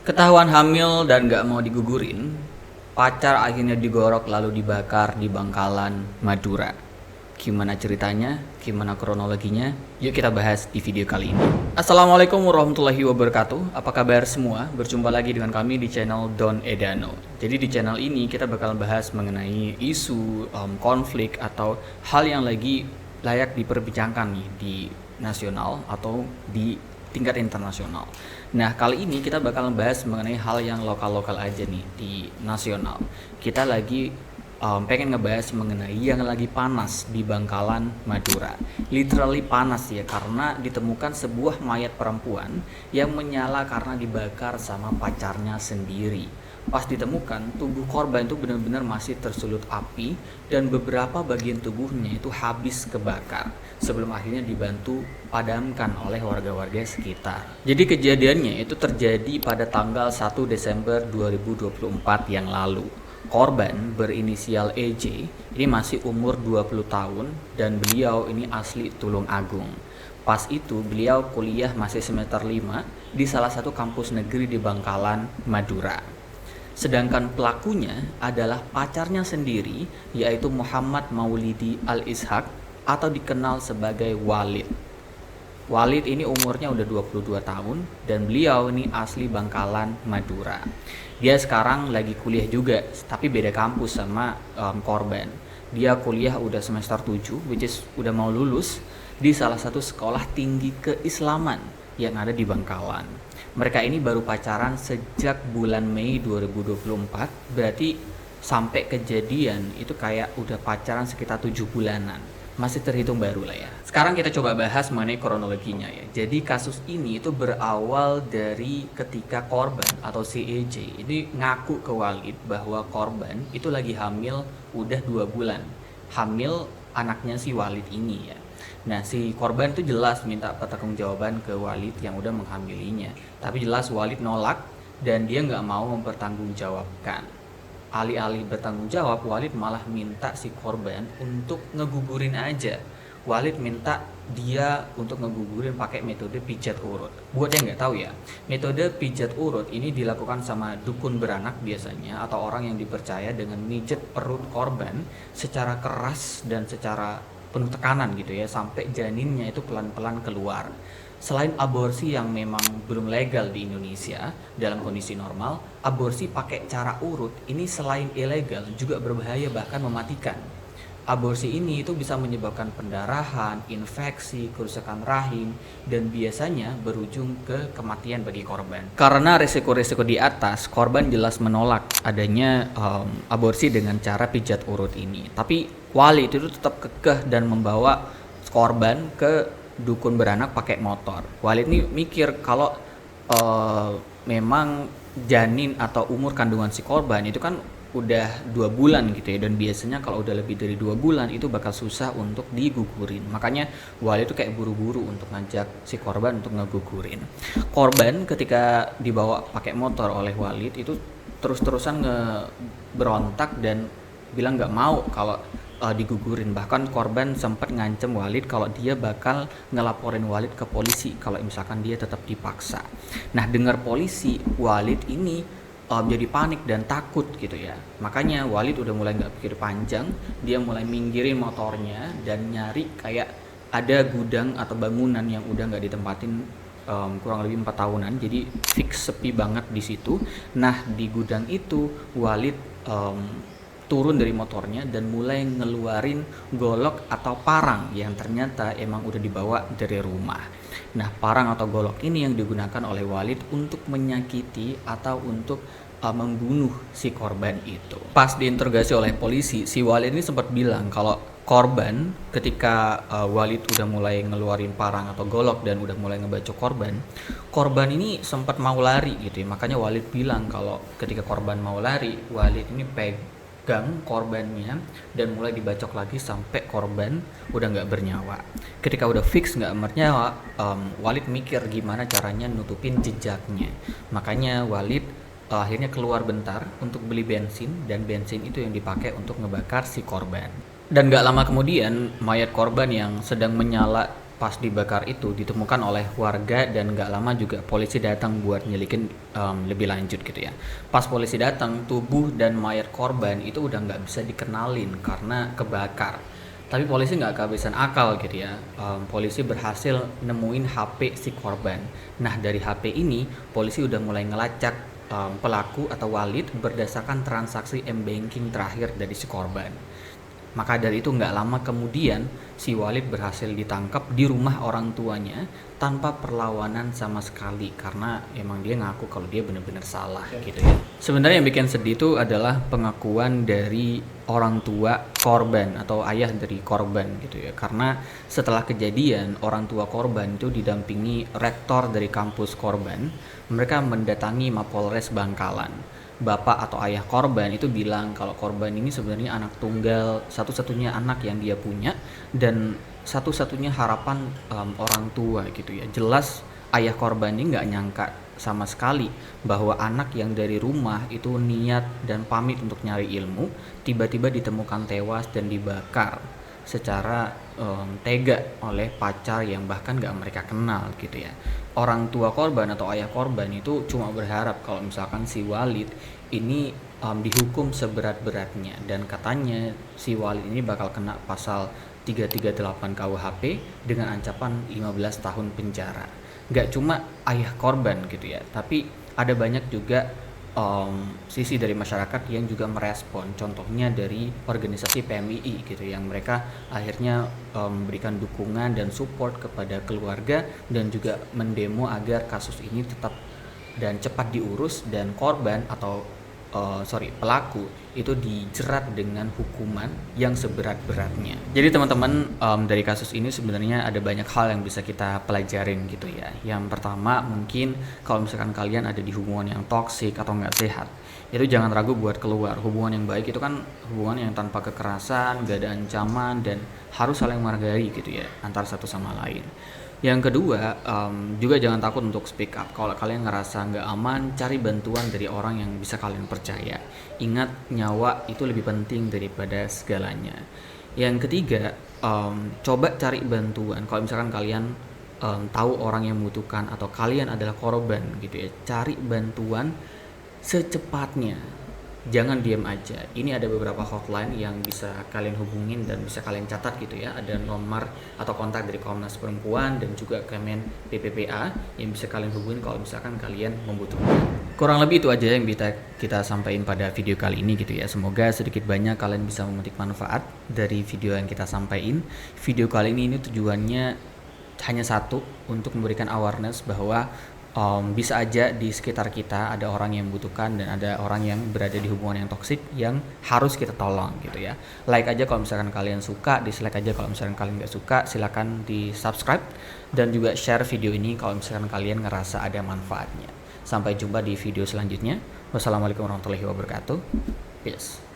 Ketahuan hamil dan gak mau digugurin, pacar akhirnya digorok lalu dibakar di Bangkalan, Madura. Gimana ceritanya? Gimana kronologinya? Yuk kita bahas di video kali ini. Assalamualaikum warahmatullahi wabarakatuh. Apa kabar semua? Berjumpa lagi dengan kami di channel Don Edano. Jadi di channel ini kita bakal bahas mengenai isu, konflik atau hal yang lagi layak diperbincangkan nih di nasional atau di tingkat internasional. Nah, kali ini kita bakal bahas mengenai hal yang lokal-lokal aja nih di nasional. Kita lagi pengen ngebahas mengenai yang lagi panas di Bangkalan, Madura. Literally panas ya, karena ditemukan sebuah mayat perempuan yang menyala karena dibakar sama pacarnya sendiri. Pas ditemukan, tubuh korban itu benar-benar masih tersulut api dan beberapa bagian tubuhnya itu habis kebakar sebelum akhirnya dibantu padamkan oleh warga-warga sekitar. Jadi kejadiannya itu terjadi pada tanggal 1 Desember 2024 yang lalu. Korban berinisial EJ ini masih umur 20 tahun dan beliau ini asli Tulung Agung. Pas itu beliau kuliah masih semester 5 di salah satu kampus negeri di Bangkalan, Madura. Sedangkan pelakunya adalah pacarnya sendiri, yaitu Muhammad Maulidi Al-Ishaq atau dikenal sebagai Walid. Walid ini umurnya udah 22 tahun dan beliau ini asli Bangkalan, Madura. Dia sekarang lagi kuliah juga, tapi beda kampus sama korban. Dia kuliah udah semester 7, which is udah mau lulus di salah satu sekolah tinggi keislaman yang ada di Bangkalan. Mereka ini baru pacaran sejak bulan Mei 2024, berarti sampai kejadian itu kayak udah pacaran sekitar 7 bulanan. Masih terhitung baru lah ya. Sekarang kita coba bahas mengenai kronologinya ya. Jadi kasus ini itu berawal dari ketika korban atau si EJ ini ngaku ke Walid bahwa korban itu lagi hamil udah 2 bulan. Hamil anaknya si Walid ini ya. Nah, si korban itu jelas minta pertanggungjawaban ke Walid yang udah menghamilinya. Tapi jelas Walid nolak dan dia nggak mau mempertanggungjawabkan. Alih-alih bertanggung jawab, Walid malah minta si korban untuk ngegugurin aja. Walid minta dia untuk ngegugurin pakai metode pijat urut. Buat yang nggak tahu ya, metode pijat urut ini dilakukan sama dukun beranak biasanya atau orang yang dipercaya dengan mijet perut korban secara keras dan secara penuh tekanan gitu ya, sampai janinnya itu pelan-pelan keluar. Selain aborsi yang memang belum legal di Indonesia dalam kondisi normal, aborsi pakai cara urut ini selain ilegal juga berbahaya bahkan mematikan. Aborsi ini itu bisa menyebabkan pendarahan, infeksi, kerusakan rahim, dan biasanya berujung ke kematian bagi korban. Karena resiko-resiko di atas, korban jelas menolak adanya aborsi dengan cara pijat urut ini. Tapi Walid itu tetap kekeh dan membawa korban ke dukun beranak pakai motor. Walid ini mikir kalau memang janin atau umur kandungan si korban itu kan udah 2 bulan gitu ya, dan biasanya kalau udah lebih dari 2 bulan itu bakal susah untuk digugurin. Makanya Walid itu kayak buru-buru untuk ngajak si korban untuk ngegugurin. Korban ketika dibawa pakai motor oleh Walid itu terus-terusan berontak dan bilang nggak mau kalau digugurin. Bahkan korban sempat ngancem Walid kalau dia bakal ngelaporin Walid ke polisi kalau misalkan dia tetap dipaksa. Nah, dengar polisi, Walid ini jadi panik dan takut gitu ya. Makanya Walid udah mulai nggak pikir panjang, dia mulai minggirin motornya dan nyari kayak ada gudang atau bangunan yang udah nggak ditempatin kurang lebih 4 tahunan, jadi fix sepi banget di situ. Nah, di gudang itu Walid turun dari motornya dan mulai ngeluarin golok atau parang yang ternyata emang udah dibawa dari rumah. Nah, parang atau golok ini yang digunakan oleh Walid untuk menyakiti atau untuk membunuh si korban itu. Pas diinterogasi oleh polisi, si Walid ini sempat bilang kalau korban ketika Walid udah mulai ngeluarin parang atau golok dan udah mulai ngebacok korban ini sempat mau lari gitu ya. Makanya Walid bilang kalau ketika korban mau lari, Walid ini pegang korbannya dan mulai dibacok lagi sampai korban udah nggak bernyawa. Ketika udah fix nggak bernyawa, Walid mikir gimana caranya nutupin jejaknya. Makanya Walid akhirnya keluar bentar untuk beli bensin, dan bensin itu yang dipakai untuk ngebakar si korban. Dan gak lama kemudian mayat korban yang sedang menyala pas dibakar itu ditemukan oleh warga dan nggak lama juga polisi datang buat nyelidikin lebih lanjut gitu ya. Pas polisi datang, tubuh dan mayat korban itu udah nggak bisa dikenalin karena kebakar. Tapi polisi nggak kehabisan akal gitu ya. Polisi berhasil nemuin HP si korban. Nah dari HP ini polisi udah mulai ngelacak pelaku atau Walid berdasarkan transaksi m-banking terakhir dari si korban. Maka dari itu nggak lama kemudian si Walid berhasil ditangkap di rumah orang tuanya tanpa perlawanan sama sekali karena emang dia ngaku kalau dia benar-benar salah gitu ya. Sebenarnya yang bikin sedih itu adalah pengakuan dari orang tua korban atau ayah dari korban gitu ya. Karena setelah kejadian orang tua korban itu didampingi rektor dari kampus korban, mereka mendatangi Mapolres Bangkalan. Bapak atau ayah korban itu bilang kalau korban ini sebenarnya anak tunggal, satu-satunya anak yang dia punya dan satu-satunya harapan orang tua gitu ya. Jelas ayah korban ini nggak nyangka sama sekali bahwa anak yang dari rumah itu niat dan pamit untuk nyari ilmu tiba-tiba ditemukan tewas dan dibakar secara tega oleh pacar yang bahkan gak mereka kenal gitu ya. Orang tua korban atau ayah korban itu cuma berharap kalau misalkan si Walid ini dihukum seberat-beratnya dan katanya si Walid ini bakal kena pasal 338 KUHP dengan ancaman 15 tahun penjara. Gak cuma ayah korban gitu ya, tapi ada banyak juga sisi dari masyarakat yang juga merespon, contohnya dari organisasi PMII gitu yang mereka akhirnya memberikan dukungan dan support kepada keluarga dan juga mendemo agar kasus ini tetap dan cepat diurus dan korban atau pelaku itu dijerat dengan hukuman yang seberat-beratnya. Jadi teman-teman dari kasus ini sebenarnya ada banyak hal yang bisa kita pelajarin gitu ya. Yang pertama mungkin kalau misalkan kalian ada di hubungan yang toksik atau nggak sehat, itu jangan ragu buat keluar. Hubungan yang baik itu kan hubungan yang tanpa kekerasan, gak ada ancaman dan harus saling menghargai gitu ya antar satu sama lain. Yang kedua, juga jangan takut untuk speak up. Kalau kalian ngerasa nggak aman, cari bantuan dari orang yang bisa kalian percaya. Ingat, nyawa itu lebih penting daripada segalanya. Yang ketiga, coba cari bantuan. Kalau misalkan kalian tahu orang yang membutuhkan atau kalian adalah korban gitu ya, cari bantuan secepatnya. Jangan diam aja. Ini ada beberapa hotline yang bisa kalian hubungin dan bisa kalian catat gitu ya. Ada nomor atau kontak dari Komnas Perempuan dan juga Kemen PPPA yang bisa kalian hubungin kalau misalkan kalian membutuhkan. Kurang lebih itu aja yang bisa kita sampaikan pada video kali ini gitu ya. Semoga sedikit banyak kalian bisa memetik manfaat dari video yang kita sampaikan. Video kali ini tujuannya hanya satu, untuk memberikan awareness bahwa bisa aja di sekitar kita ada orang yang membutuhkan dan ada orang yang berada di hubungan yang toksik yang harus kita tolong gitu ya. Like aja kalau misalkan kalian suka, dislike aja kalau misalkan kalian nggak suka, silakan di subscribe dan juga share video ini kalau misalkan kalian ngerasa ada manfaatnya. Sampai jumpa di video selanjutnya. Wassalamualaikum warahmatullahi wabarakatuh. Peace.